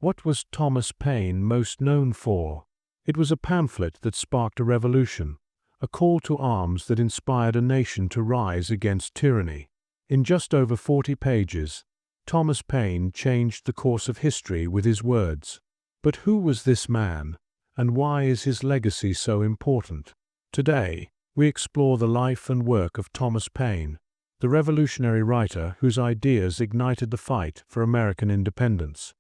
What was Thomas Paine most known for? It was a pamphlet that sparked a revolution, a call to arms that inspired a nation to rise against tyranny. In just over 40 pages, Thomas Paine changed the course of history with his words. But who was this man, and why is his legacy so important? Today, we explore the life and work of Thomas Paine, the revolutionary writer whose ideas ignited the fight for American independence.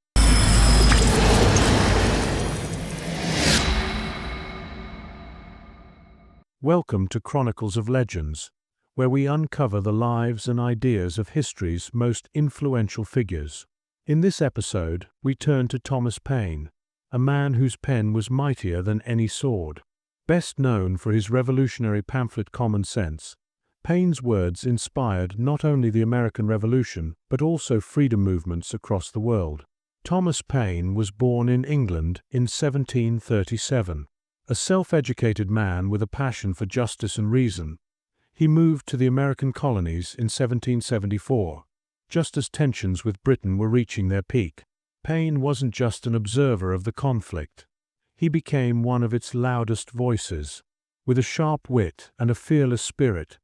Welcome to Chronicles of Legends, where we uncover the lives and ideas of history's most influential figures. In this episode, we turn to Thomas Paine, a man whose pen was mightier than any sword. Best known for his revolutionary pamphlet Common Sense, Paine's words inspired not only the American Revolution but also freedom movements across the world. Thomas Paine was born in England in 1737. A self-educated man with a passion for justice and reason, he moved to the American colonies in 1774, just as tensions with Britain were reaching their peak. Paine wasn't just an observer of the conflict. He became one of its loudest voices. With a sharp wit and a fearless spirit,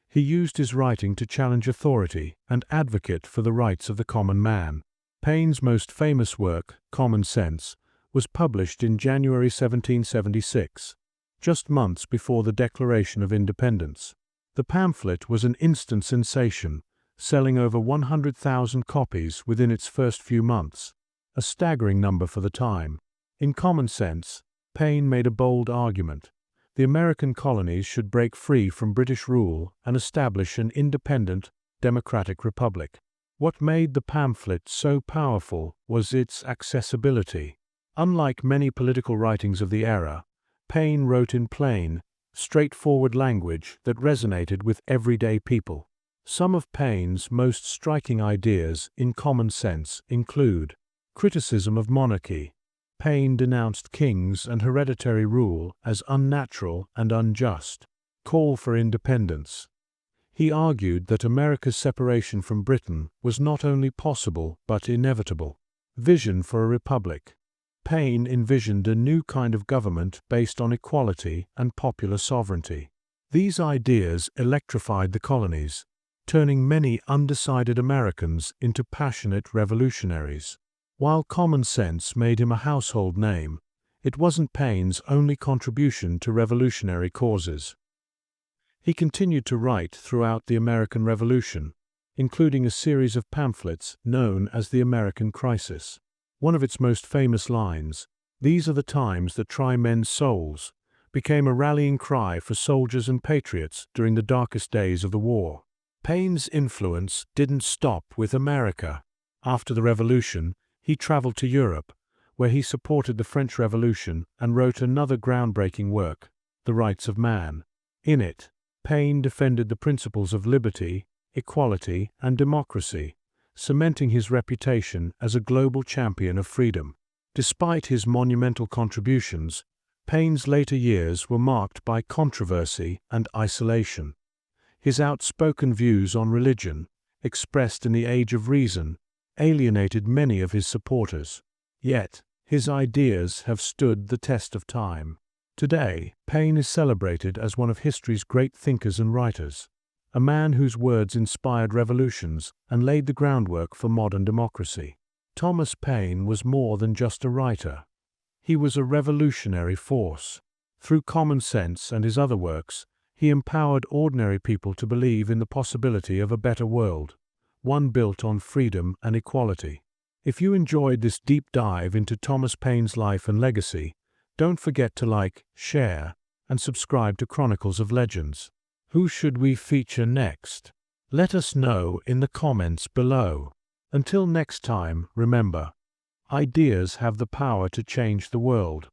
he used his writing to challenge authority and advocate for the rights of the common man. Paine's most famous work, Common Sense, was published in January 1776, just months before the Declaration of Independence. The pamphlet was an instant sensation, selling over 100,000 copies within its first few months, a staggering number for the time. In Common Sense, Paine made a bold argument. The American colonies should break free from British rule and establish an independent, democratic republic. What made the pamphlet so powerful was its accessibility. Unlike many political writings of the era, Paine wrote in plain, straightforward language that resonated with everyday people. Some of Paine's most striking ideas in Common Sense include criticism of monarchy. Paine denounced kings and hereditary rule as unnatural and unjust. Call for independence. He argued that America's separation from Britain was not only possible but inevitable. Vision for a republic. Paine envisioned a new kind of government based on equality and popular sovereignty. These ideas electrified the colonies, turning many undecided Americans into passionate revolutionaries. While Common Sense made him a household name, it wasn't Paine's only contribution to revolutionary causes. He continued to write throughout the American Revolution, including a series of pamphlets known as the American Crisis. One of its most famous lines, "These are the times that try men's souls," became a rallying cry for soldiers and patriots during the darkest days of the war. Paine's influence didn't stop with America. After the Revolution, he traveled to Europe, where he supported the French Revolution and wrote another groundbreaking work, The Rights of Man. In it, Paine defended the principles of liberty, equality, and democracy, cementing his reputation as a global champion of freedom. Despite his monumental contributions, Paine's later years were marked by controversy and isolation. His outspoken views on religion, expressed in the Age of Reason, alienated many of his supporters. Yet, his ideas have stood the test of time. Today, Paine is celebrated as one of history's great thinkers and writers, a man whose words inspired revolutions and laid the groundwork for modern democracy. Thomas Paine was more than just a writer. He was a revolutionary force. Through Common Sense and his other works, he empowered ordinary people to believe in the possibility of a better world, one built on freedom and equality. If you enjoyed this deep dive into Thomas Paine's life and legacy, don't forget to like, share, and subscribe to Chronicles of Legends. Who should we feature next? Let us know in the comments below. Until next time, remember, ideas have the power to change the world.